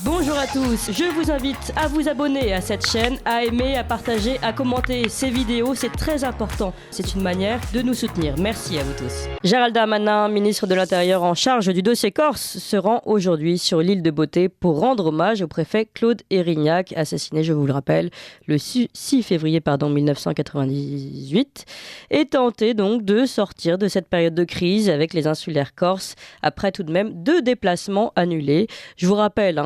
Bonjour à tous, je vous invite à vous abonner à cette chaîne, à aimer, à partager, à commenter ces vidéos, c'est très important. C'est une manière de nous soutenir. Merci à vous tous. Gérald Darmanin, ministre de l'Intérieur en charge du dossier Corse, se rend aujourd'hui sur l'île de Beauté pour rendre hommage au préfet Claude Érignac, assassiné, je vous le rappelle, le 6 février 1998, et tenter donc de sortir de cette période de crise avec les insulaires corses, après tout de même 2 déplacements annulés. Je vous rappelle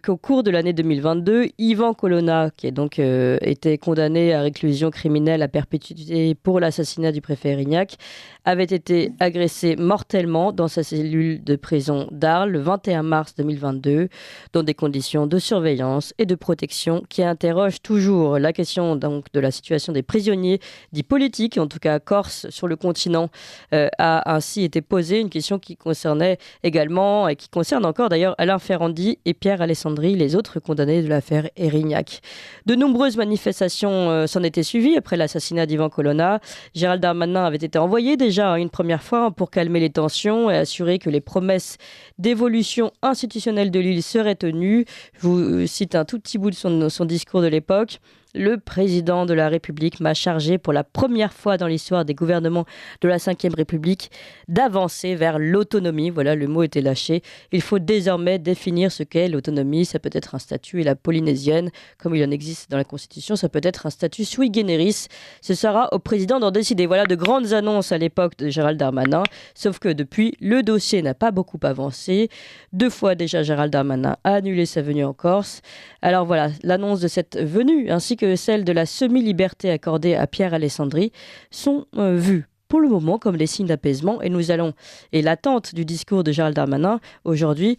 qu'au cours de l'année 2022, Yvan Colonna, qui a donc été condamné à réclusion criminelle à perpétuité pour l'assassinat du préfet Érignac, avait été agressé mortellement dans sa cellule de prison d'Arles le 21 mars 2022, dans des conditions de surveillance et de protection qui interrogent toujours la question donc de la situation des prisonniers dits politiques, en tout cas corse sur le continent, a ainsi été posée, une question qui concernait également et qui concerne encore d'ailleurs Alain Ferrandi et Pierre Alessandri, les autres condamnés de l'affaire Érignac. De nombreuses manifestations s'en étaient suivies après l'assassinat d'Yvan Colonna. Gérald Darmanin avait été envoyé déjà une première fois pour calmer les tensions et assurer que les promesses d'évolution institutionnelle de l'île seraient tenues. Je vous cite un tout petit bout de son discours de l'époque. Le président de la République m'a chargé pour la première fois dans l'histoire des gouvernements de la Ve République d'avancer vers l'autonomie. Voilà, le mot était lâché. Il faut désormais définir ce qu'est l'autonomie. Ça peut être un statut, et la polynésienne, comme il en existe dans la Constitution, ça peut être un statut sui generis. Ce sera au président d'en décider. Voilà de grandes annonces à l'époque de Gérald Darmanin. Sauf que depuis, le dossier n'a pas beaucoup avancé. 2 fois déjà, Gérald Darmanin a annulé sa venue en Corse. Alors voilà, l'annonce de cette venue, ainsi que celle de la semi-liberté accordée à Pierre Alessandri, sont vues pour le moment comme des signes d'apaisement, et l'attente du discours de Gérald Darmanin aujourd'hui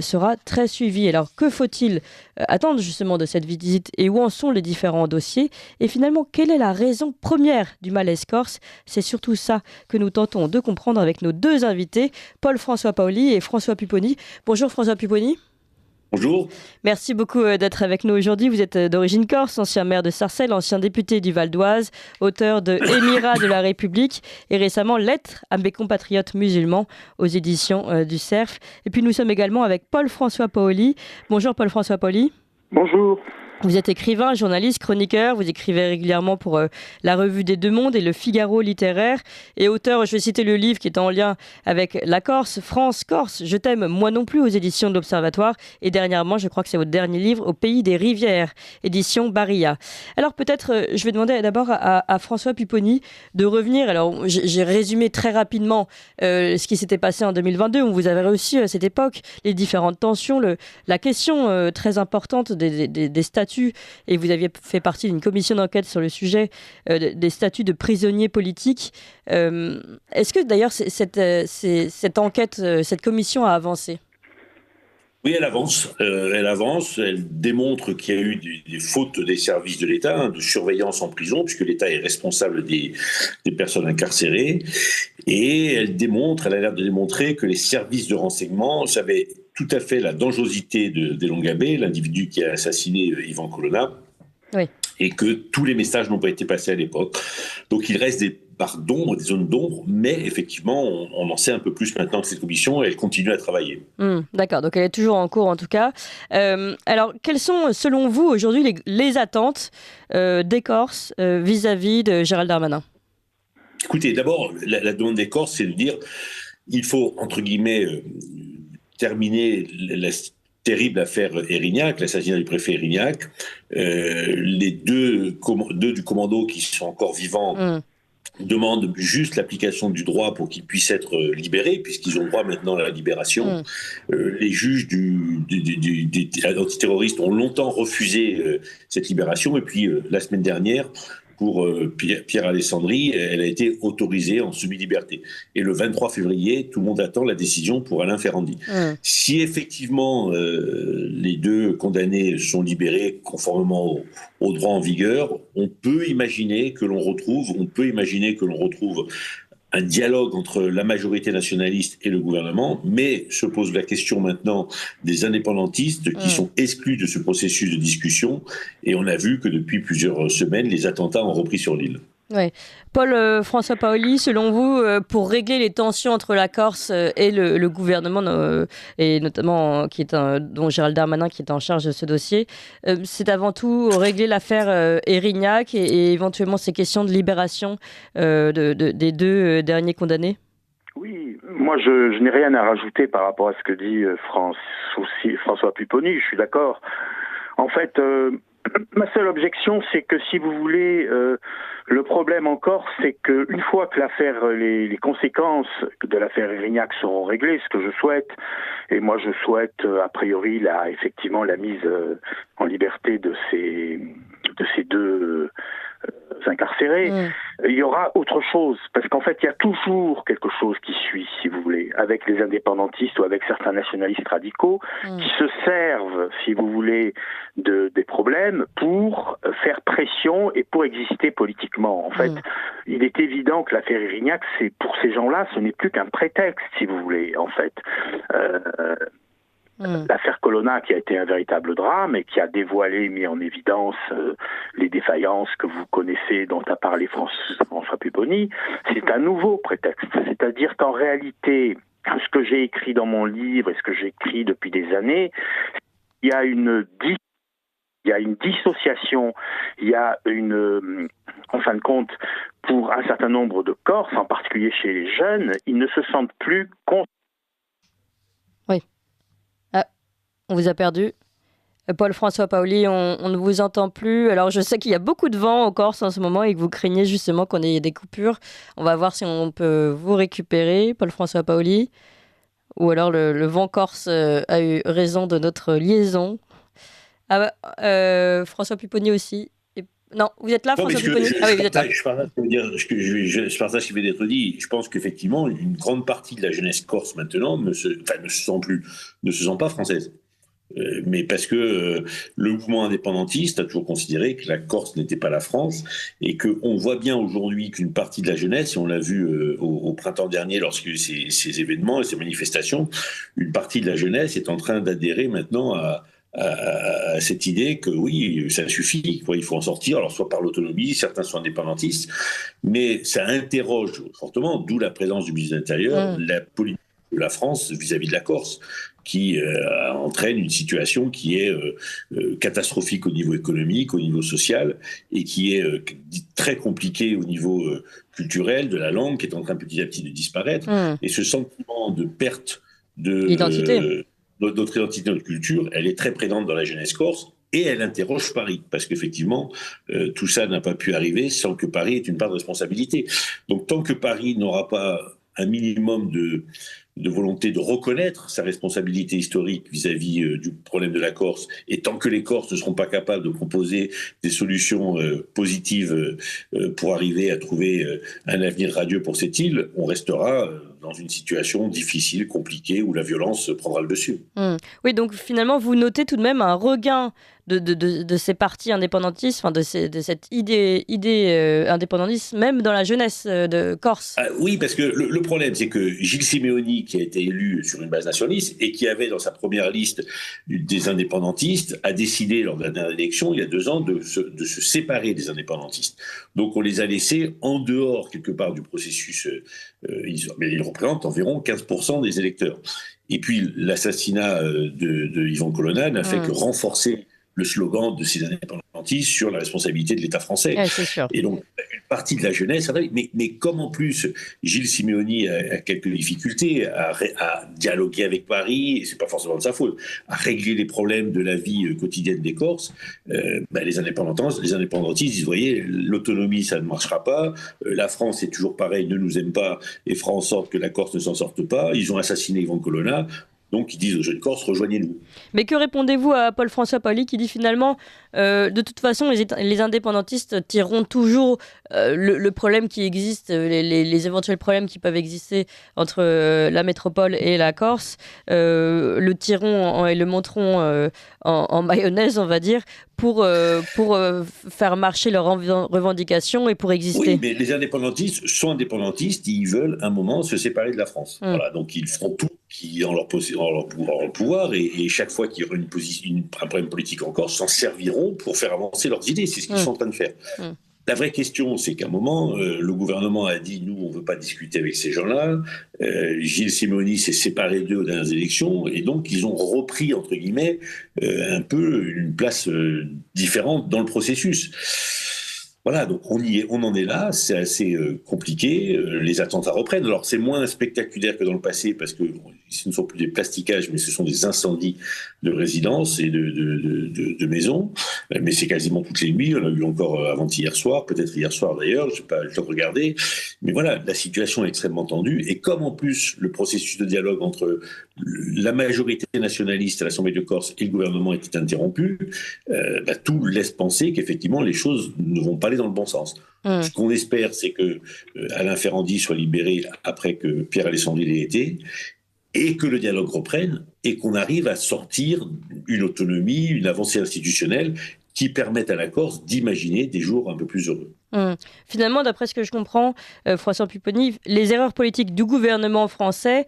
sera très suivie. Alors que faut-il attendre justement de cette visite et où en sont les différents dossiers, et finalement quelle est la raison première du malaise corse? C'est surtout ça que nous tentons de comprendre avec nos 2 invités, Paul-François Paoli et François Pupponi. Bonjour François Pupponi. Bonjour. Merci beaucoup d'être avec nous aujourd'hui. Vous êtes d'origine corse, ancien maire de Sarcelles, ancien député du Val d'Oise, auteur de Émirat de la République et récemment Lettres à mes compatriotes musulmans aux éditions du Cerf. Et puis nous sommes également avec Paul-François Paoli. Bonjour Paul-François Paoli. Bonjour. Vous êtes écrivain, journaliste, chroniqueur, vous écrivez régulièrement pour la Revue des Deux Mondes et le Figaro littéraire, et auteur, je vais citer le livre qui est en lien avec la Corse, France, Corse, je t'aime, moi non plus, aux éditions de l'Observatoire, et dernièrement, je crois que c'est votre dernier livre, Au pays des rivières, édition Barilla. Alors peut-être, je vais demander d'abord à François Pupponi de revenir. Alors j'ai résumé très rapidement ce qui s'était passé en 2022, où vous avez reçu à cette époque les différentes tensions, la question très importante des statuts, et vous aviez fait partie d'une commission d'enquête sur le sujet des statuts de prisonniers politiques. Est-ce que d'ailleurs cette enquête, cette commission a avancé ? Oui, elle avance. Elle démontre qu'il y a eu des fautes des services de l'État, de surveillance en prison, puisque l'État est responsable des personnes incarcérées. Et elle a l'air de démontrer que les services de renseignement savaient tout à fait la dangerosité d'Elongabé, l'individu qui a assassiné Yvan Colonna, oui, et que tous les messages n'ont pas été passés à l'époque. Donc il reste des parts d'ombre, des zones d'ombre, mais effectivement, on en sait un peu plus maintenant de cette commission et elle continue à travailler. D'accord, donc elle est toujours en cours en tout cas. Alors, quelles sont, selon vous, aujourd'hui les attentes des Corses vis-à-vis de Gérald Darmanin ? Écoutez, d'abord, la demande des Corses, c'est de dire il faut, entre guillemets, terminer la terrible affaire Érignac, l'assassinat du préfet Érignac. Les deux du commando qui sont encore vivants demandent juste l'application du droit pour qu'ils puissent être libérés, puisqu'ils ont droit maintenant à la libération. Les juges des antiterroristes ont longtemps refusé cette libération, et puis la semaine dernière, pour Pierre Alessandri, elle a été autorisée en semi-liberté. Et le 23 février, tout le monde attend la décision pour Alain Ferrandi. Si effectivement les 2 condamnés sont libérés conformément au droit en vigueur, on peut imaginer que l'on retrouve un dialogue entre la majorité nationaliste et le gouvernement, mais se pose la question maintenant des indépendantistes qui sont exclus de ce processus de discussion, et on a vu que depuis plusieurs semaines, les attentats ont repris sur l'île. Ouais. Paul François Paoli, selon vous, pour régler les tensions entre la Corse et le gouvernement, et notamment dont Gérald Darmanin qui est en charge de ce dossier, c'est avant tout régler l'affaire Erignac et éventuellement ces questions de libération des deux derniers condamnés? Oui, moi je n'ai rien à rajouter par rapport à ce que dit François Pupponi, je suis d'accord. En fait, ma seule objection, c'est que si vous voulez, le problème en Corse, c'est qu'une fois que les conséquences de l'affaire Erignac seront réglées, ce que je souhaite, et moi je souhaite a priori effectivement la mise en liberté de ces deux incarcérés, il y aura autre chose, parce qu'en fait il y a toujours quelque chose qui suit, si vous voulez, avec les indépendantistes ou avec certains nationalistes radicaux qui se servent, si vous voulez, des problèmes pour faire pression et pour exister politiquement. En fait, il est évident que l'affaire Erignac, pour ces gens-là, ce n'est plus qu'un prétexte, si vous voulez, en fait. L'affaire Colonna, qui a été un véritable drame et qui a dévoilé, mis en évidence les défaillances que vous connaissez, dont a parlé François Pupponi, c'est un nouveau prétexte. C'est-à-dire qu'en réalité, ce que j'ai écrit dans mon livre et ce que j'écris depuis des années, il y a une dissociation, il y a en fin de compte, pour un certain nombre de Corses, en particulier chez les jeunes, ils ne se sentent plus Oui. On vous a perdu. Paul-François Paoli, on ne vous entend plus. Alors, je sais qu'il y a beaucoup de vent en Corse en ce moment et que vous craignez justement qu'on ait des coupures. On va voir si on peut vous récupérer, Paul-François Paoli. Ou alors le vent corse a eu raison de notre liaison. François Pupponi aussi. Non, vous êtes là, François Pupponi? Ah oui, vous êtes là. Je partage ce qui vient d'être dit. Je pense qu'effectivement, une grande partie de la jeunesse corse maintenant ne se sent pas française. Mais parce que le mouvement indépendantiste a toujours considéré que la Corse n'était pas la France et qu'on voit bien aujourd'hui qu'une partie de la jeunesse, et on l'a vu au printemps dernier lorsqu'il y a eu ces événements et ces manifestations, une partie de la jeunesse est en train d'adhérer maintenant à cette idée que oui, ça suffit, il faut en sortir, alors soit par l'autonomie, certains sont indépendantistes, mais ça interroge fortement, d'où la présence du ministre de l'Intérieur, la politique de la France vis-à-vis de la Corse, qui entraîne une situation qui est catastrophique au niveau économique, au niveau social, et qui est très compliquée au niveau culturel, de la langue, qui est en train petit à petit de disparaître. Et ce sentiment de perte de notre identité, notre culture, elle est très présente dans la jeunesse corse, et elle interroge Paris, parce qu'effectivement, tout ça n'a pas pu arriver sans que Paris ait une part de responsabilité. Donc tant que Paris n'aura pas un minimum de volonté de reconnaître sa responsabilité historique vis-à-vis du problème de la Corse, et tant que les Corses ne seront pas capables de proposer des solutions positives pour arriver à trouver un avenir radieux pour cette île, on restera dans une situation difficile, compliquée, où la violence prendra le dessus. Oui, donc finalement, vous notez tout de même un regain de ces partis indépendantistes, enfin de cette idée indépendantiste, même dans la jeunesse de Corse. Oui, parce que le problème, c'est que Gilles Simeoni, qui a été élu sur une base nationaliste et qui avait dans sa première liste des indépendantistes, a décidé lors de la dernière élection, il y a 2 ans, de se séparer des indépendantistes. Donc on les a laissés en dehors, quelque part, du processus. Mais ils représentent environ 15% des électeurs. Et puis l'assassinat de Yvan Colonna n'a fait que renforcer le slogan de ces indépendantistes sur la responsabilité de l'État français. Ouais, c'est sûr. Et donc, une partie de la jeunesse, mais comme en plus Gilles Simeoni a quelques difficultés à dialoguer avec Paris, et c'est pas forcément de sa faute, à régler les problèmes de la vie quotidienne des Corses, les indépendantistes disent, vous voyez, l'autonomie, ça ne marchera pas, la France est toujours pareil, ne nous aime pas et fera en sorte que la Corse ne s'en sorte pas, ils ont assassiné Yvan Colonna. Donc, ils disent aux jeunes Corses, rejoignez-nous. Mais que répondez-vous à Paul-François Paoli qui dit finalement, de toute façon, les indépendantistes tireront toujours le problème qui existe, les éventuels problèmes qui peuvent exister entre la métropole et la Corse, le tireront et le monteront en mayonnaise, on va dire, pour faire marcher leurs revendications et pour exister. Oui, mais les indépendantistes sont indépendantistes, ils veulent un moment se séparer de la France. Voilà, donc ils feront tout qui en leur pouvoir, et chaque fois qu'il y aura un problème politique en Corse, s'en serviront pour faire avancer leurs idées. C'est ce qu'ils sont en train de faire. La vraie question, c'est qu'à un moment, le gouvernement a dit « nous, on ne veut pas discuter avec ces gens-là ». Gilles Simeoni s'est séparé d'eux aux dernières élections, et donc ils ont repris, entre guillemets, un peu une place différente dans le processus. Voilà, donc on en est là, c'est assez compliqué, les attentats reprennent. Alors c'est moins spectaculaire que dans le passé parce que ce ne sont plus des plastiquages, mais ce sont des incendies de résidences et de maisons. Mais c'est quasiment toutes les nuits, on a eu encore avant-hier soir, peut-être hier soir d'ailleurs, je n'ai pas le temps de regarder. Mais voilà, la situation est extrêmement tendue et comme en plus le processus de dialogue entre la majorité nationaliste à l'Assemblée de Corse et le gouvernement était interrompu, tout laisse penser qu'effectivement les choses ne vont pas aller dans le bon sens. Ce qu'on espère, c'est que Alain Ferrandi soit libéré après que Pierre Alessandri l'ait été, et que le dialogue reprenne, et qu'on arrive à sortir une autonomie, une avancée institutionnelle qui permette à la Corse d'imaginer des jours un peu plus heureux. Finalement, d'après ce que je comprends, François Pupponi, les erreurs politiques du gouvernement français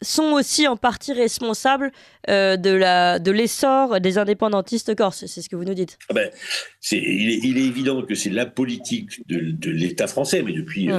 sont aussi en partie responsables de l'essor des indépendantistes corses. C'est ce que vous nous dites. Il est évident que c'est la politique de l'État français, mais depuis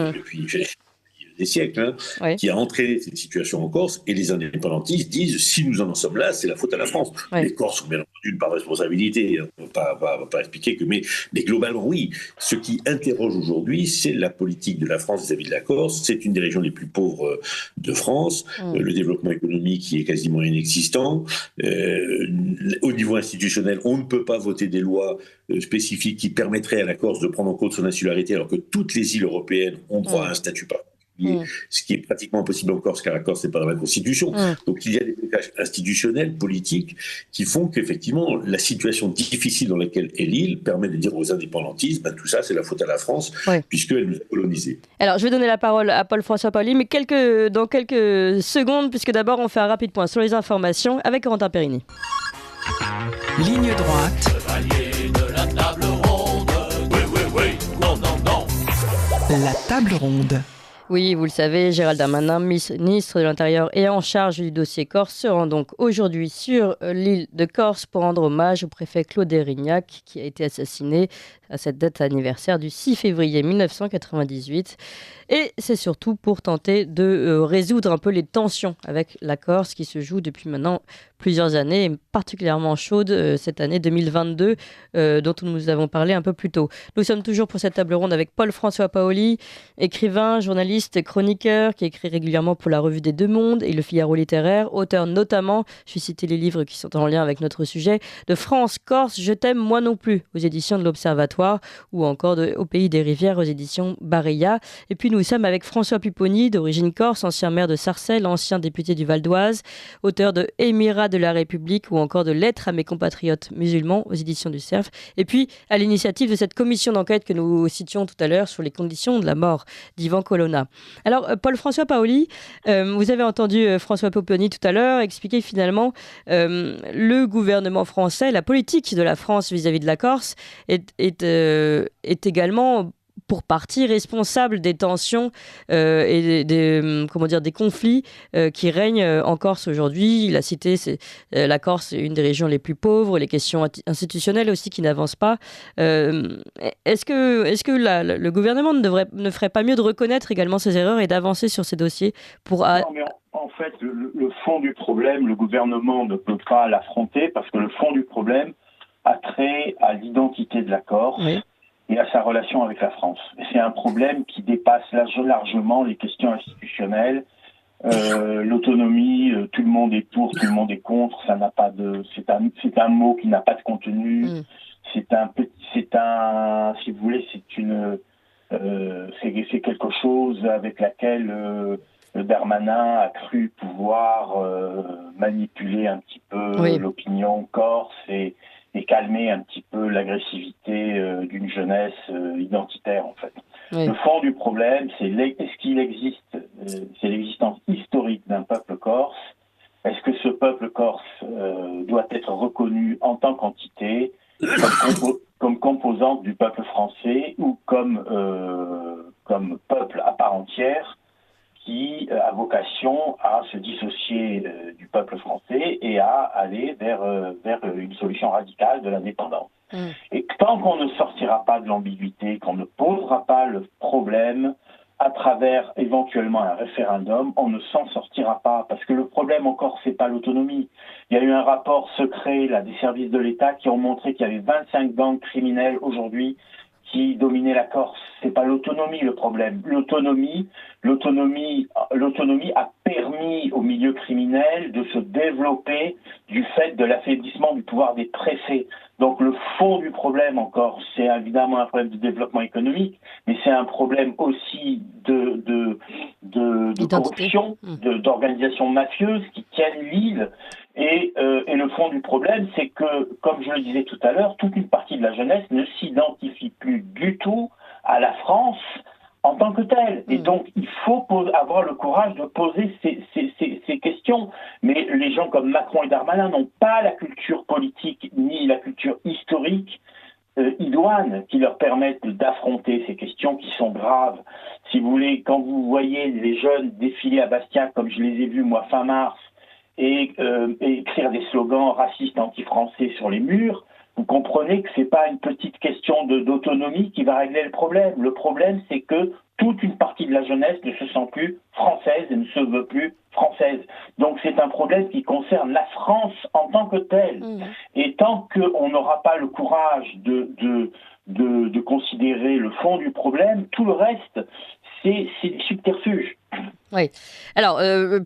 des siècles, qui a entraîné cette situation en Corse, et les indépendantistes disent si nous en sommes là, c'est la faute à la France. Les Corses sont bien entendu par responsabilité, on ne va pas expliquer que, mais globalement oui. Ce qui interroge aujourd'hui, c'est la politique de la France vis-à-vis de la Corse. C'est une des régions les plus pauvres de France. Le développement économique qui est quasiment inexistant. Au niveau institutionnel, on ne peut pas voter des lois spécifiques qui permettraient à la Corse de prendre en compte son insularité, alors que toutes les îles européennes ont droit à un statut particulier. Ce qui est pratiquement impossible en Corse, car la Corse n'est pas dans la Constitution. Donc il y a des blocages institutionnels, politiques, qui font qu'effectivement la situation difficile dans laquelle est l'île permet de dire aux indépendantistes tout ça c'est la faute à la France, puisqu'elle nous a colonisés. Alors je vais donner la parole à Paul-François Paoli, mais dans quelques secondes, puisque d'abord on fait un rapide point sur les informations avec Corentin Perini. Ligne droite. Chevalier de la table ronde. Oui, non. La table ronde. Oui, vous le savez, Gérald Darmanin, ministre de l'Intérieur et en charge du dossier Corse, se rend donc aujourd'hui sur l'île de Corse pour rendre hommage au préfet Claude Erignac qui a été assassiné à cette date anniversaire du 6 février 1998. Et c'est surtout pour tenter de résoudre un peu les tensions avec la Corse qui se joue depuis maintenant plusieurs années, et particulièrement chaude cette année 2022 dont nous avons parlé un peu plus tôt. Nous sommes toujours pour cette table ronde avec Paul-François Paoli, écrivain, journaliste, chroniqueur qui écrit régulièrement pour la Revue des Deux Mondes et le Figaro littéraire, auteur notamment, je vais citer les livres qui sont en lien avec notre sujet, de France, Corse, Je t'aime, moi non plus, aux éditions de l'Observatoire, ou encore Au pays des rivières aux éditions Bareillat. Et puis nous sommes avec François Pupponi, d'origine corse, ancien maire de Sarcelles, ancien député du Val d'Oise, auteur de Émirats de la République ou encore de Lettres à mes compatriotes musulmans aux éditions du Cerf. Et puis à l'initiative de cette commission d'enquête que nous citions tout à l'heure sur les conditions de la mort d'Ivan Colonna. Alors Paul-François Paoli, vous avez entendu François Pupponi tout à l'heure expliquer finalement le gouvernement français, la politique de la France vis-à-vis de la Corse est également pour partie responsable des tensions et des conflits qui règnent en Corse aujourd'hui. Il a cité la Corse est une des régions les plus pauvres, les questions institutionnelles aussi qui n'avancent pas. Est-ce que le gouvernement ne ferait pas mieux de reconnaître également ses erreurs et d'avancer sur ces dossiers pour... Non, mais en fait, le fond du problème, le gouvernement ne peut pas l'affronter parce que le fond du problème a trait à l'identité de la Corse. Oui. Et à sa relation avec la France. Et c'est un problème qui dépasse largement les questions institutionnelles, l'autonomie, tout le monde est pour, tout le monde est contre, ça n'a pas de, c'est un mot qui n'a pas de contenu, c'est si vous voulez, c'est quelque chose avec laquelle Darmanin a cru pouvoir manipuler un petit peu l'opinion corse et calmer un petit peu l'agressivité d'une jeunesse identitaire, en fait. Oui. Le fond du problème, c'est est-ce qu'il existe, c'est l'existence historique d'un peuple corse. Est-ce que ce peuple corse doit être reconnu en tant qu'entité, comme composante du peuple français ou comme peuple à part entière qui a vocation à se dissocier du peuple français et à aller vers une solution radicale de l'indépendance. Et tant qu'on ne sortira pas de l'ambiguïté, qu'on ne posera pas le problème à travers éventuellement un référendum, on ne s'en sortira pas. Parce que le problème encore, c'est pas l'autonomie. Il y a eu un rapport secret là, des services de l'État qui ont montré qu'il y avait 25 gangs criminels aujourd'hui qui dominaient la Corse. C'est pas l'autonomie le problème. L'autonomie a permis au milieu criminel de se développer du fait de l'affaiblissement du pouvoir des préfets. Donc le fond du problème encore, c'est évidemment un problème de développement économique, mais c'est un problème aussi de corruption, d'organisations mafieuses qui tiennent l'île. Et le fond du problème, c'est que, comme je le disais tout à l'heure, toute une partie de la jeunesse ne s'identifie plus du tout à la France en tant que telle. Et donc, il faut avoir le courage de poser ces questions. Mais les gens comme Macron et Darmanin n'ont pas la culture politique ni la culture historique idoine qui leur permettent d'affronter ces questions qui sont graves. Si vous voulez, quand vous voyez les jeunes défiler à Bastia, comme je les ai vus, moi, fin mars, et écrire des slogans racistes anti-français sur les murs, vous comprenez que c'est pas une petite question d'autonomie qui va régler le problème. Le problème, c'est que toute une partie de la jeunesse ne se sent plus française et ne se veut plus française. Donc c'est un problème qui concerne la France en tant que telle. Et tant qu'on n'aura pas le courage de considérer le fond du problème, tout le reste, c'est des subterfuges. Oui. Alors,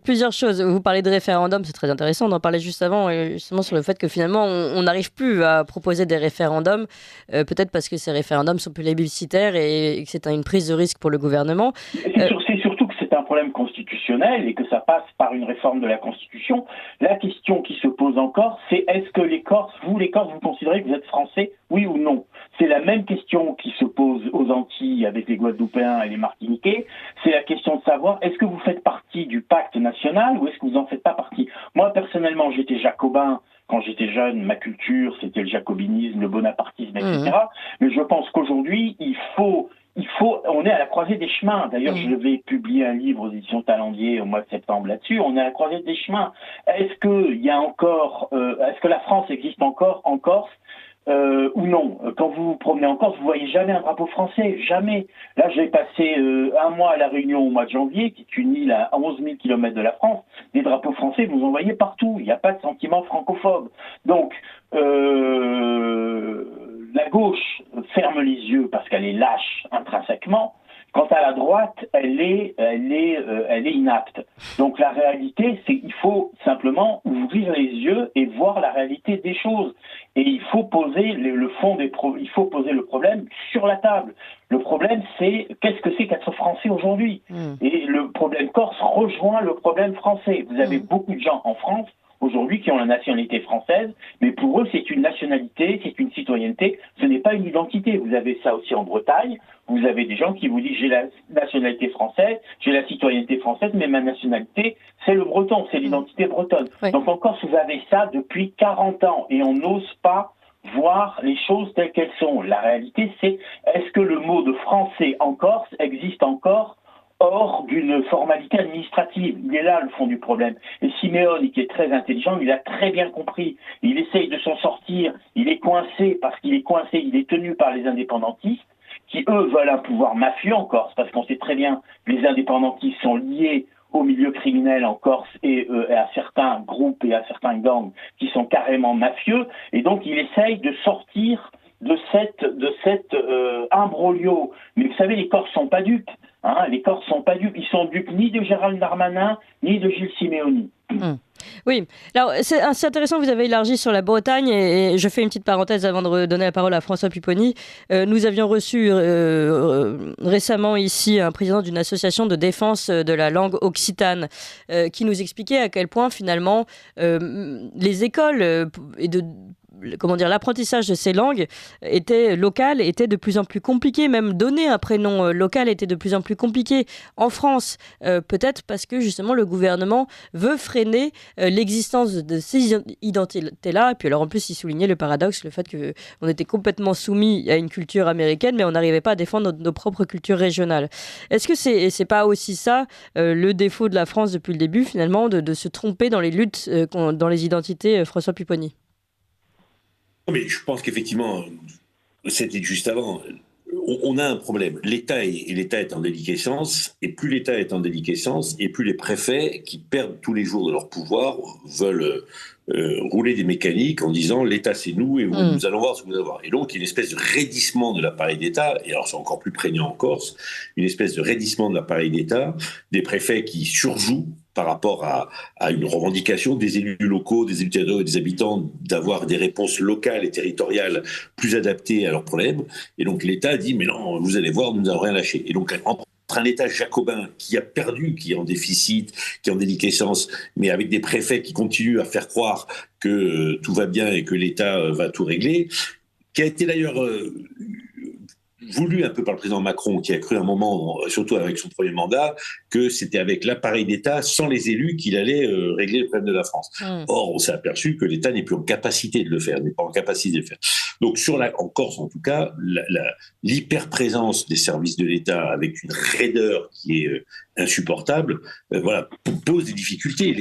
plusieurs choses. Vous parlez de référendum, c'est très intéressant. On en parlait juste avant, justement sur le fait que finalement, on n'arrive plus à proposer des référendums, peut-être parce que ces référendums sont plébiscitaires et que c'est une prise de risque pour le gouvernement. C'est surtout que c'est un problème constitutionnel et que ça passe par une réforme de la Constitution. La question qui se pose encore, c'est est-ce que les Corses, vous considérez que vous êtes français, oui ou non? C'est la même question qui se pose aux Antilles avec les Guadeloupéens et les Martiniquais. C'est la question de savoir est-ce que vous faites partie du pacte national ou est-ce que vous n'en faites pas partie? Moi, personnellement, j'étais jacobin. Quand j'étais jeune, ma culture, c'était le jacobinisme, le bonapartisme, etc. Mais je pense qu'aujourd'hui, on est à la croisée des chemins. D'ailleurs, je vais publier un livre aux éditions Talendier au mois de septembre là-dessus. On est à la croisée des chemins. Est-ce que la France existe encore en Corse? Ou non. Quand vous vous promenez en Corse, vous voyez jamais un drapeau français, jamais. Là, j'ai passé un mois à La Réunion au mois de janvier, qui est une île à 11 000 km de la France. Des drapeaux français, vous en voyez partout. Il n'y a pas de sentiment francophobe. Donc, la gauche ferme les yeux parce qu'elle est lâche intrinsèquement. Quant à la droite, elle est inapte. Donc la réalité, c'est qu'il faut simplement ouvrir les yeux et voir la réalité des choses. Et il faut poser il faut poser le problème sur la table. Le problème, c'est qu'est-ce que c'est qu'être français aujourd'hui? Et le problème corse rejoint le problème français. Vous avez beaucoup de gens en France aujourd'hui qui ont la nationalité française, mais pour eux, c'est une nationalité, c'est une citoyenneté, ce n'est pas une identité. Vous avez ça aussi en Bretagne, vous avez des gens qui vous disent j'ai la nationalité française, j'ai la citoyenneté française, mais ma nationalité, c'est le breton, c'est l'identité bretonne. Oui. Donc en Corse, vous avez ça depuis 40 ans, et on n'ose pas voir les choses telles qu'elles sont. La réalité, c'est est-ce que le mot de français en Corse existe encore hors d'une formalité administrative? Il est là le fond du problème. Et Simeone, qui est très intelligent, il a très bien compris. Il essaye de s'en sortir. Il est coincé parce qu'il est coincé. Il est tenu par les indépendantistes qui, eux, veulent un pouvoir mafieux en Corse parce qu'on sait très bien que les indépendantistes sont liés au milieu criminel en Corse et à certains groupes et à certains gangs qui sont carrément mafieux. Et donc, il essaye de sortir de cet imbroglio. Mais vous savez, les Corses sont pas dupes. Les Corses sont pas dupes. Ils sont dupes ni de Gérald Darmanin, ni de Gilles Simeoni. Oui, alors c'est intéressant, vous avez élargi sur la Bretagne et je fais une petite parenthèse avant de redonner la parole à François Pupponi. Nous avions reçu récemment ici un président d'une association de défense de la langue occitane qui nous expliquait à quel point finalement les écoles et l'apprentissage de ces langues locales était de plus en plus compliqué. Même donner un prénom local était de plus en plus compliqué. En France, peut-être parce que justement le gouvernement veut freiner l'existence de ces identités-là. Et puis alors en plus, il soulignait le paradoxe, le fait qu'on était complètement soumis à une culture américaine, mais on n'arrivait pas à défendre nos propres cultures régionales. Est-ce que c'est pas aussi ça le défaut de la France depuis le début, finalement, de se tromper dans les luttes, dans les identités, François Pupponi? Mais je pense qu'effectivement, c'était juste avant. On a un problème. L'État est en déliquescence, et plus l'État est en déliquescence, et plus les préfets, qui perdent tous les jours de leur pouvoir, veulent rouler des mécaniques en disant l'État c'est nous et nous allons voir ce que vous allez voir. Et donc il y a une espèce de raidissement de l'appareil d'État, et alors c'est encore plus prégnant en Corse, une espèce de raidissement de l'appareil d'État, des préfets qui surjouent par rapport à une revendication des élus locaux, des élus territoriaux et des habitants d'avoir des réponses locales et territoriales plus adaptées à leurs problèmes. Et donc l'État dit mais non, vous allez voir, nous n'avons rien lâché. Et donc entre un État jacobin qui a perdu, qui est en déficit, qui est en déliquescence, mais avec des préfets qui continuent à faire croire que tout va bien et que l'État va tout régler, qui a été d'ailleurs voulu un peu par le président Macron, qui a cru un moment, surtout avec son premier mandat, que c'était avec l'appareil d'État, sans les élus, qu'il allait régler le problème de la France. Or, on s'est aperçu que l'État n'est plus en capacité de le faire, n'est pas en capacité de le faire. Donc, en Corse, en tout cas, l'hyper-présence des services de l'État avec une raideur qui est insupportable, pose des difficultés.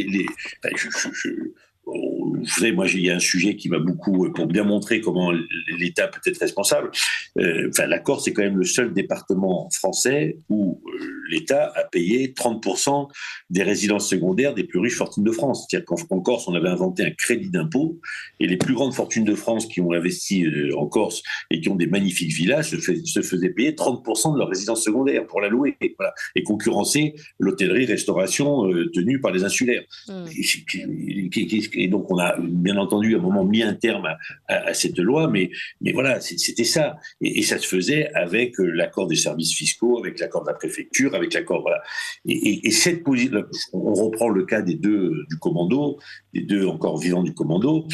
Vous savez, moi, il y a un sujet qui m'a beaucoup, pour bien montrer comment l'État peut être responsable. La Corse est quand même le seul département français où l'État a payé 30% des résidences secondaires des plus riches fortunes de France. C'est-à-dire qu'en Corse, on avait inventé un crédit d'impôt, et les plus grandes fortunes de France qui ont investi en Corse et qui ont des magnifiques villas se faisaient payer 30% de leurs résidences secondaires pour la louer, et concurrencer l'hôtellerie-restauration tenue par les insulaires. Et donc, on a bien entendu à un moment mis un terme à cette loi, mais voilà, c'était ça. Et ça se faisait avec l'accord des services fiscaux, avec l'accord de la préfecture, avec l'accord, voilà. Et cette position, on reprend le cas des deux du commando, des deux encore vivants du commando.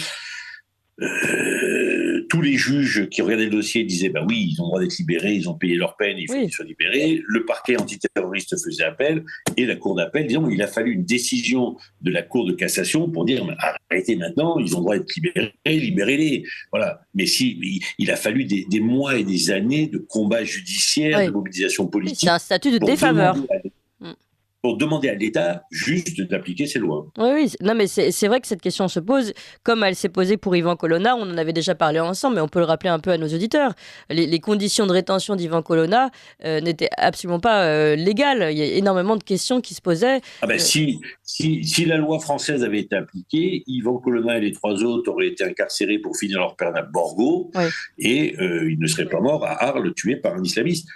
Tous les juges qui regardaient le dossier disaient bah oui, ils ont le droit d'être libérés, ils ont payé leur peine, il faut qu'ils soient libérés. Le parquet antiterroriste faisait appel, et la cour d'appel, disons, il a fallu une décision de la cour de cassation pour dire arrêtez maintenant, ils ont le droit d'être libérés, libérez-les. Voilà. Mais il a fallu des mois et des années de combats judiciaires, de mobilisation politique. C'est un statut de défaveur. Pour demander à l'État juste d'appliquer ces lois. Oui, non, mais c'est vrai que cette question se pose, comme elle s'est posée pour Ivan Colonna. On en avait déjà parlé ensemble, mais on peut le rappeler un peu à nos auditeurs. Les conditions de rétention d'Ivan Colonna n'étaient absolument pas légales. Il y a énormément de questions qui se posaient. Si la loi française avait été appliquée, Ivan Colonna et les trois autres auraient été incarcérés pour finir leur peine à Borgo, et ils ne seraient pas morts à Arles, tués par un islamiste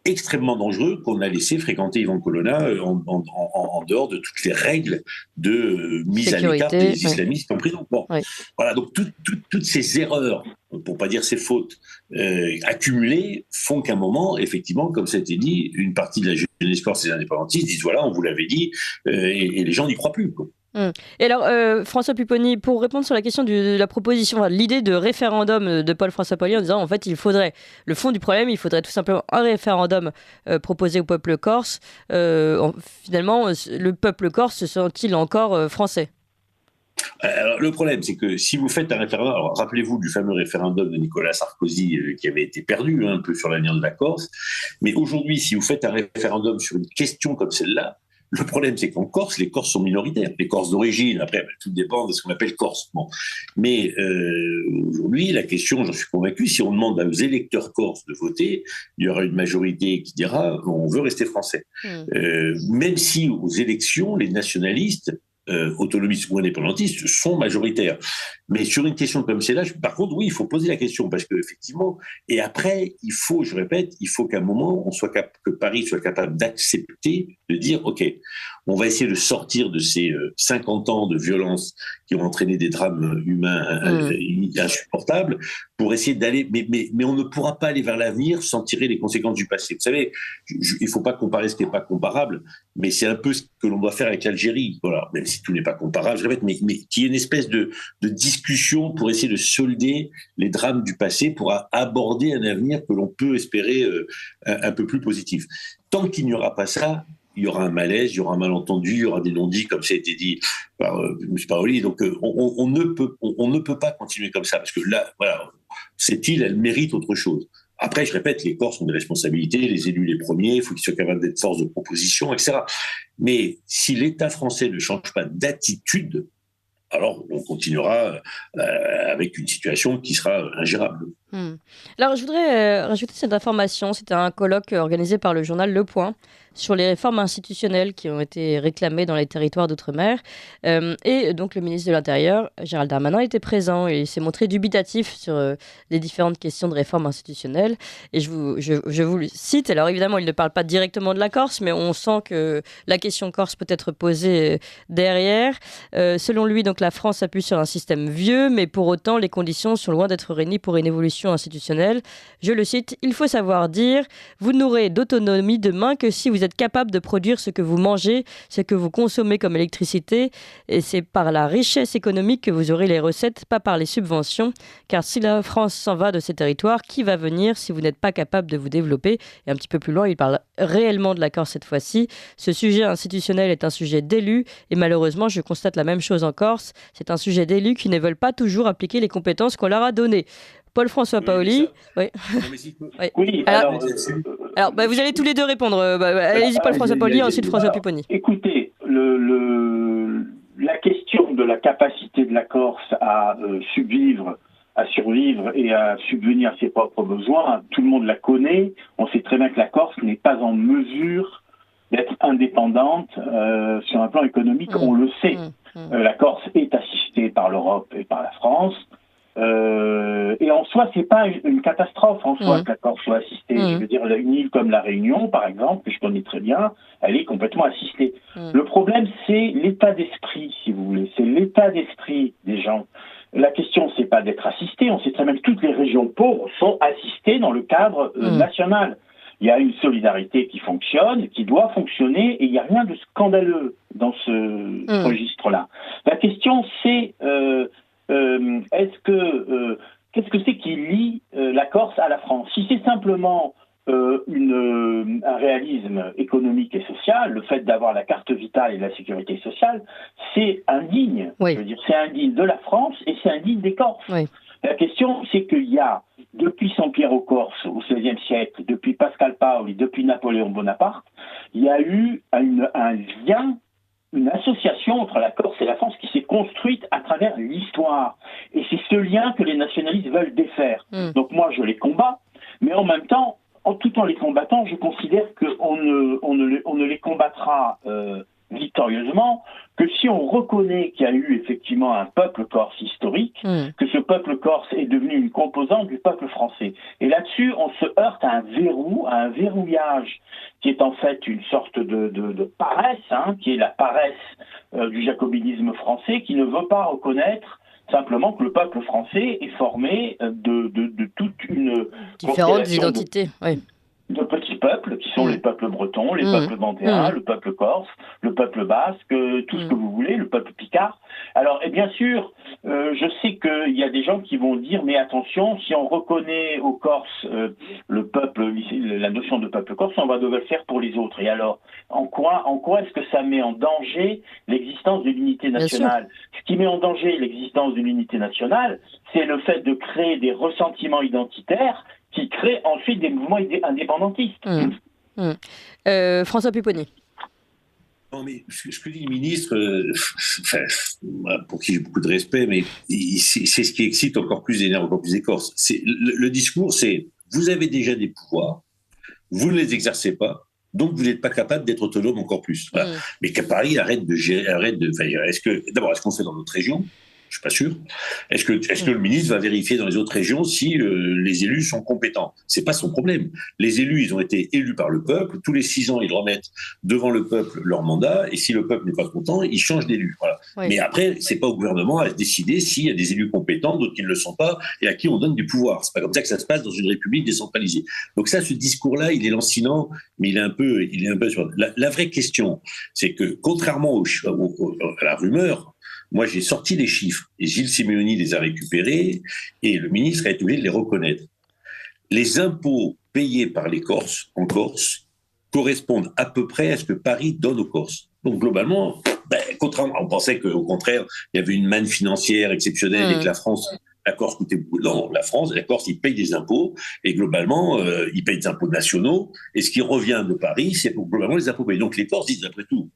extrêmement dangereux qu'on a laissé fréquenter Ivan Colonna en dehors de toutes les règles de mise à l'écart des islamistes en prison. Voilà, donc toutes ces erreurs, pour pas dire ces fautes, accumulées, font qu'à un moment, effectivement, comme ça a été dit, une partie de la jeunesse corse et des indépendantistes disent voilà, on vous l'avait dit, et les gens n'y croient plus, quoi. Et alors, François Pupponi, pour répondre sur la question de la proposition, l'idée de référendum de Paul-François Paoli en disant en fait, le fond du problème, il faudrait tout simplement un référendum proposé au peuple corse. Finalement, le peuple corse se sent-il encore français ? Alors, le problème, c'est que si vous faites un référendum, alors rappelez-vous du fameux référendum de Nicolas Sarkozy qui avait été perdu un peu sur l'avenir de la Corse, mais aujourd'hui, si vous faites un référendum sur une question comme celle-là, le problème, c'est qu'en Corse, les Corses sont minoritaires. Les Corses d'origine, après, tout dépend de ce qu'on appelle Corse. Bon. Mais aujourd'hui, la question, j'en suis convaincu, si on demande aux électeurs corses de voter, il y aura une majorité qui dira on veut rester français. Même si aux élections, les nationalistes, autonomistes ou indépendantistes, sont majoritaires. Mais sur une question comme celle-là, par contre, oui, il faut poser la question, parce qu'effectivement, et après, je répète, il faut qu'à un moment, que Paris soit capable d'accepter, de dire, OK, on va essayer de sortir de ces 50 ans de violence qui ont entraîné des drames humains insupportables, pour essayer d'aller, mais on ne pourra pas aller vers l'avenir sans tirer les conséquences du passé. Vous savez, il ne faut pas comparer ce qui n'est pas comparable, mais c'est un peu ce que l'on doit faire avec l'Algérie. Voilà, même si tout n'est pas comparable, je répète, mais qu'il y ait une espèce de discours discussion pour essayer de solder les drames du passé, pour aborder un avenir que l'on peut espérer un peu plus positif. Tant qu'il n'y aura pas ça, il y aura un malaise, il y aura un malentendu, il y aura des non-dits, comme ça a été dit par M. Paroli. Donc, on ne peut pas continuer comme ça, parce que là, voilà, cette île, elle mérite autre chose. Après, je répète, les Corses ont des responsabilités, les élus les premiers, il faut qu'ils soient capables d'être force de proposition, etc. Mais si l'État français ne change pas d'attitude, alors on continuera avec une situation qui sera ingérable. Alors, je voudrais rajouter cette information. C'était un colloque organisé par le journal Le Point sur les réformes institutionnelles qui ont été réclamées dans les territoires d'outre-mer. Et donc, le ministre de l'Intérieur, Gérald Darmanin, était présent et il s'est montré dubitatif sur les différentes questions de réformes institutionnelles. Et je vous le cite. Alors, évidemment, il ne parle pas directement de la Corse, mais on sent que la question corse peut être posée derrière. Selon lui, donc, la France appuie sur un système vieux, mais pour autant, les conditions sont loin d'être réunies pour une évolution institutionnelle. Je le cite, « Il faut savoir dire, vous n'aurez d'autonomie demain que si vous êtes capable de produire ce que vous mangez, ce que vous consommez comme électricité, et c'est par la richesse économique que vous aurez les recettes, pas par les subventions, car si la France s'en va de ces territoires, qui va venir si vous n'êtes pas capable de vous développer ?» Et un petit peu plus loin, il parle réellement de la Corse cette fois-ci. Ce sujet institutionnel est un sujet d'élus, et malheureusement, je constate la même chose en Corse. C'est un sujet d'élus qui ne veulent pas toujours appliquer les compétences qu'on leur a données. Paul-François Paoli. Oui. Oui, alors, vous allez tous les deux répondre. Allez-y, Paul-François Paoli, ensuite François Pupponi. Écoutez, la question de la capacité de la Corse à survivre et à subvenir à ses propres besoins, tout le monde la connaît. On sait très bien que la Corse n'est pas en mesure d'être indépendante sur un plan économique, on le sait. La Corse est assistée par l'Europe et par la France. Et en soi, c'est pas une catastrophe en soi que la Corse soit assistée. Je veux dire, une île comme la Réunion, par exemple, que je connais très bien, elle est complètement assistée. Le problème, c'est l'état d'esprit, si vous voulez. C'est l'état d'esprit des gens. La question, c'est pas d'être assisté. On sait très bien que toutes les régions pauvres sont assistées dans le cadre national. Il y a une solidarité qui fonctionne, qui doit fonctionner, et il n'y a rien de scandaleux dans ce registre-là. La question, c'est qu'est-ce que c'est qui lie la Corse à la France? Si c'est simplement un réalisme économique et social, le fait d'avoir la carte vitale et de la sécurité sociale, c'est indigne. Je veux dire, c'est indigne de la France et c'est indigne des Corses. La question, c'est qu'il y a, depuis Saint-Pierre aux Corses au XVIe siècle, depuis Pascal Paoli, depuis Napoléon Bonaparte, il y a eu un lien, une association entre la Corse et la France qui s'est construite à travers l'histoire. Et c'est ce lien que les nationalistes veulent défaire. Donc moi, je les combats, mais en même temps, tout en les combattant, je considère qu'on ne les combattra victorieusement que si on reconnaît qu'il y a eu effectivement un peuple corse historique, que ce peuple corse est devenu une composante du peuple français. Et là-dessus, on se heurte à un verrouillage qui est en fait une sorte de paresse, qui est la paresse du jacobinisme français, qui ne veut pas reconnaître simplement que le peuple français est formé de toute une différentes identités, de petits peuples, qui sont les peuples bretons, les peuples vendéens, le peuple corse, le peuple basque, tout ce que vous voulez, le peuple picard. Alors, et bien sûr, je sais qu'il y a des gens qui vont dire, mais attention, si on reconnaît aux Corses le peuple, la notion de peuple corse, on va devoir le faire pour les autres. Et alors, en quoi est-ce que ça met en danger l'existence de l'unité nationale? Ce qui met en danger l'existence d'une unité nationale, c'est le fait de créer des ressentiments identitaires qui crée ensuite des mouvements indépendantistes. François Pupponi. Non, mais ce que dit le ministre, pour qui j'ai beaucoup de respect, mais c'est ce qui excite encore plus, énerve encore plus les Corses. Le discours, c'est vous avez déjà des pouvoirs, vous ne les exercez pas, donc vous n'êtes pas capable d'être autonome encore plus. Voilà. Mais qu'à Paris arrête de gérer, est-ce qu'on fait dans notre région? Je suis pas sûr. Est-ce que le ministre va vérifier dans les autres régions si les élus sont compétents? C'est pas son problème. Les élus, ils ont été élus par le peuple. Tous les 6 ans, ils remettent devant le peuple leur mandat. Et si le peuple n'est pas content, ils changent d'élu. Voilà. Mais après, c'est pas au gouvernement à décider s'il y a des élus compétents, d'autres qui ne le sont pas, et à qui on donne du pouvoir. C'est pas comme ça que ça se passe dans une république décentralisée. Donc ça, ce discours-là, il est lancinant, mais il est un peu sur. La vraie question, c'est que contrairement à la rumeur, Moi, j'ai sorti les chiffres et Gilles Simeoni les a récupérés et le ministre a été obligé de les reconnaître. Les impôts payés par les Corses en Corse correspondent à peu près à ce que Paris donne aux Corses. Donc globalement, contrairement, on pensait qu'au contraire, il y avait une manne financière exceptionnelle et que la Corse coûtait beaucoup. Non, la Corse, ils payent des impôts et globalement, ils payent des impôts nationaux. Et ce qui revient de Paris, c'est pour globalement les impôts payés. Donc les Corses disent après tout,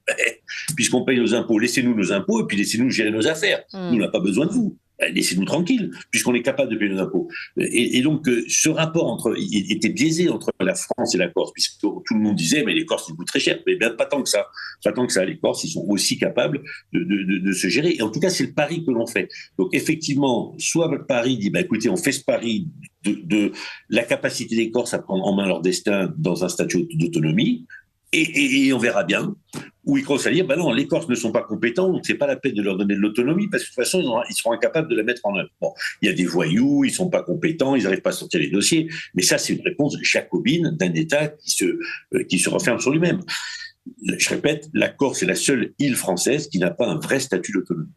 puisqu'on paye nos impôts, laissez-nous nos impôts et puis laissez-nous gérer nos affaires. Nous, on n'a pas besoin de vous. Laissez-nous tranquilles, puisqu'on est capable de payer nos impôts. Et donc, ce rapport il était biaisé entre la France et la Corse, puisque tout le monde disait, mais les Corses, ils coûtent très cher. Mais bien, pas tant que ça. Pas tant que ça. Les Corses, ils sont aussi capables de se gérer. Et en tout cas, c'est le pari que l'on fait. Donc, effectivement, soit Paris dit, écoutez, on fait ce pari de la capacité des Corses à prendre en main leur destin dans un statut d'autonomie, et on verra bien. Ou ils commencent à dire, non, les Corses ne sont pas compétents, donc c'est pas la peine de leur donner de l'autonomie, parce que de toute façon, ils seront incapables de la mettre en œuvre. Bon, il y a des voyous, ils sont pas compétents, ils n'arrivent pas à sortir les dossiers, mais ça, c'est une réponse jacobine d'un État qui se referme sur lui-même. Je répète, la Corse est la seule île française qui n'a pas un vrai statut d'autonomie.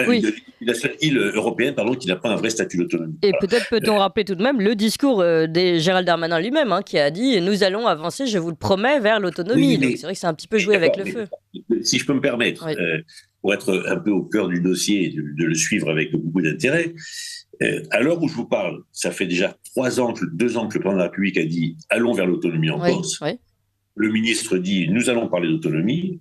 Oui. La seule île européenne, qui n'a pas un vrai statut d'autonomie. Et peut-être peut-on rappeler tout de même le discours de Gérald Darmanin lui-même, qui a dit « Nous allons avancer, je vous le promets, vers l'autonomie ». Donc c'est vrai que c'est un petit peu joué avec le feu. Si je peux me permettre, pour être un peu au cœur du dossier et de le suivre avec beaucoup d'intérêt, à l'heure où je vous parle, ça fait déjà 2 ans que le président de la République a dit « Allons vers l'autonomie en Corse ». Le ministre dit « Nous allons parler d'autonomie »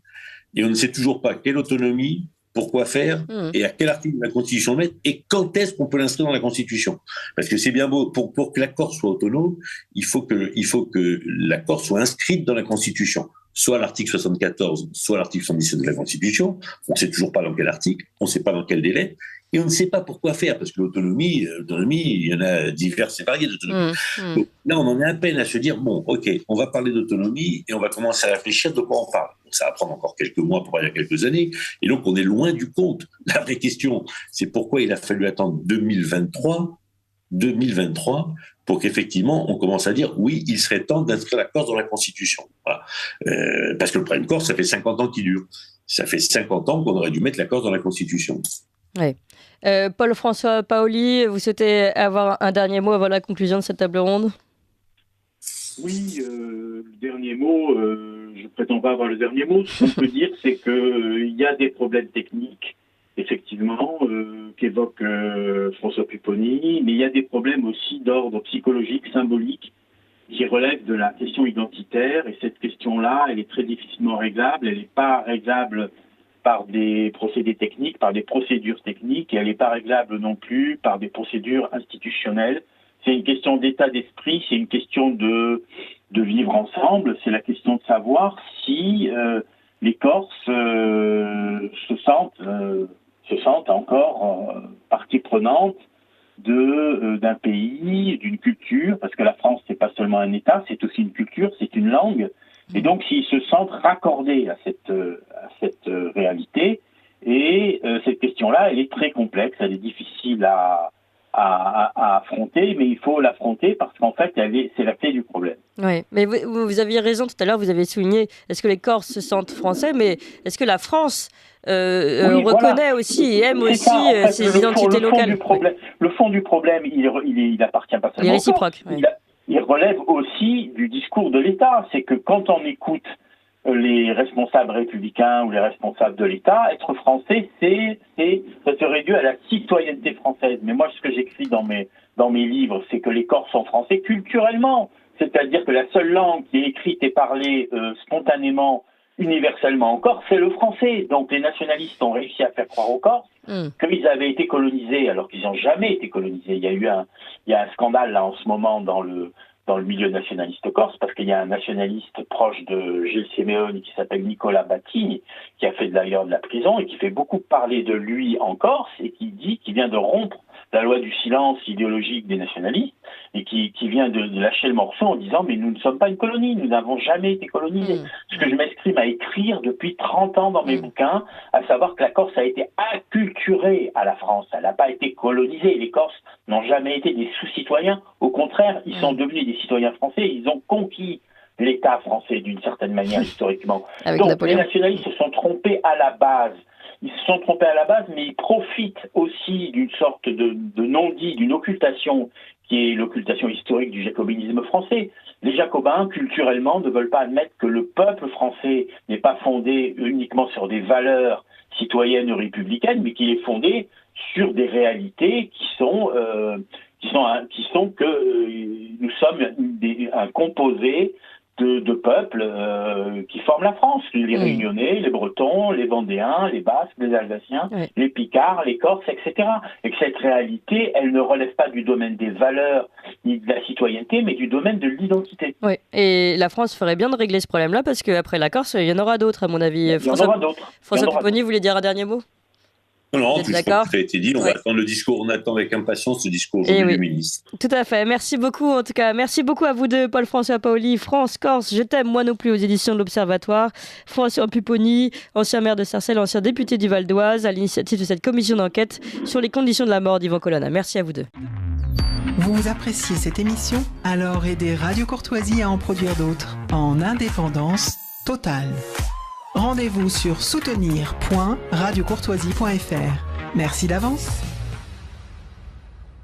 et on ne sait toujours pas quelle autonomie, pourquoi faire et à quel article de la Constitution mettre et quand est-ce qu'on peut l'inscrire dans la Constitution. Parce que c'est bien beau, pour que la Corse soit autonome, il faut que la Corse soit inscrite dans la Constitution. Soit l'article 74, soit l'article 117 de la Constitution. On ne sait toujours pas dans quel article, on ne sait pas dans quel délai. Et on ne sait pas pourquoi faire, parce que l'autonomie, il y en a diverses et variées d'autonomie. Donc, là, on en est à peine à se dire, bon, ok, on va parler d'autonomie et on va commencer à réfléchir de quoi on parle. Donc, ça va prendre encore quelques mois, pour aller à quelques années. Et donc, on est loin du compte. La vraie question, c'est pourquoi il a fallu attendre 2023 pour qu'effectivement, on commence à dire, oui, il serait temps d'inscrire la Corse dans la Constitution. Voilà. Parce que le problème Corse, ça fait 50 ans qu'il dure. Ça fait 50 ans qu'on aurait dû mettre la Corse dans la Constitution. Oui. Paul-François Paoli, vous souhaitez avoir un dernier mot avant la conclusion de cette table ronde ? Oui, le dernier mot, je ne prétends pas avoir le dernier mot. Ce qu'on peut dire, c'est qu'il y a des problèmes techniques, effectivement, qu'évoque François Pupponi, mais il y a des problèmes aussi d'ordre psychologique, symbolique, qui relèvent de la question identitaire. Et cette question-là, elle est très difficilement réglable. Elle n'est pas réglable par des procédés techniques, par des procédures techniques, et elle n'est pas réglable non plus par des procédures institutionnelles. C'est une question d'état d'esprit, c'est une question de vivre ensemble, c'est la question de savoir si les Corses se sentent encore partie prenante d'un pays, d'une culture, parce que la France, c'est pas seulement un État, c'est aussi une culture, c'est une langue. Et donc, s'ils se sentent raccordés à cette réalité, et cette question-là, elle est très complexe, elle est difficile à affronter, mais il faut l'affronter parce qu'en fait, c'est la clé du problème. Oui, mais vous aviez raison tout à l'heure, vous avez souligné, est-ce que les Corses se sentent français, mais est-ce que la France reconnaît aussi et aime aussi ses identités locales. Le fond du problème, il appartient pas seulement aux Corses. Il relève aussi du discours de l'État. C'est que quand on écoute les responsables républicains ou les responsables de l'État, être français, ça se réduit à la citoyenneté française. Mais moi, ce que j'écris dans mes livres, c'est que les Corses sont français culturellement. C'est-à-dire que la seule langue qui est écrite et parlée spontanément, universellement en Corse, c'est le français. Donc les nationalistes ont réussi à faire croire aux Corses qu'ils avaient été colonisés, alors qu'ils n'ont jamais été colonisés. Il y a un scandale là en ce moment dans le milieu nationaliste corse, parce qu'il y a un nationaliste proche de Gilles Simeoni qui s'appelle Nicolas Battini, qui a fait d'ailleurs de la prison et qui fait beaucoup parler de lui en Corse et qui dit qu'il vient de rompre la loi du silence idéologique des nationalistes et qui vient de lâcher le morceau en disant « mais nous ne sommes pas une colonie, nous n'avons jamais été colonisés ». Ce que je m'exprime à écrire depuis 30 ans dans mes bouquins, à savoir que la Corse a été acculturée à la France, elle n'a pas été colonisée. Les Corses n'ont jamais été des sous-citoyens, au contraire, ils sont devenus des citoyens français, ils ont conquis l'État français d'une certaine manière historiquement. Donc les nationalistes se sont trompés à la base. ils se sont trompés à la base, mais ils profitent aussi d'une sorte de non-dit, d'une occultation, qui est l'occultation historique du jacobinisme français. Les jacobins, culturellement, ne veulent pas admettre que le peuple français n'est pas fondé uniquement sur des valeurs citoyennes ou républicaines, mais qu'il est fondé sur des réalités qui sont que nous sommes un composé de peuples qui forment la France, les Réunionnais, les Bretons, les Vendéens, les Basques, les Alsaciens, les Picards, les Corses, etc. Et que cette réalité, elle ne relève pas du domaine des valeurs ni de la citoyenneté, mais du domaine de l'identité. Oui, et la France ferait bien de régler ce problème-là, parce qu'après la Corse, il y en aura d'autres, à mon avis. Il y en aura d'autres. François Pupponi, vous voulez dire un dernier mot ? Non, tout ça a été dit. On attend le discours, on attend avec impatience le discours du ministre. Tout à fait. Merci beaucoup, en tout cas. Merci beaucoup à vous deux, Paul-François Paoli, France, Corse, Je t'aime, moi non plus, aux éditions de l'Observatoire. François Pupponi, ancien maire de Sarcelles, ancien député du Val d'Oise, à l'initiative de cette commission d'enquête sur les conditions de la mort d'Yvan Colonna. Merci à vous deux. Vous appréciez cette émission ? Alors aidez Radio Courtoisie à en produire d'autres, en indépendance totale. Rendez-vous sur soutenir.radiocourtoisie.fr. Merci d'avance.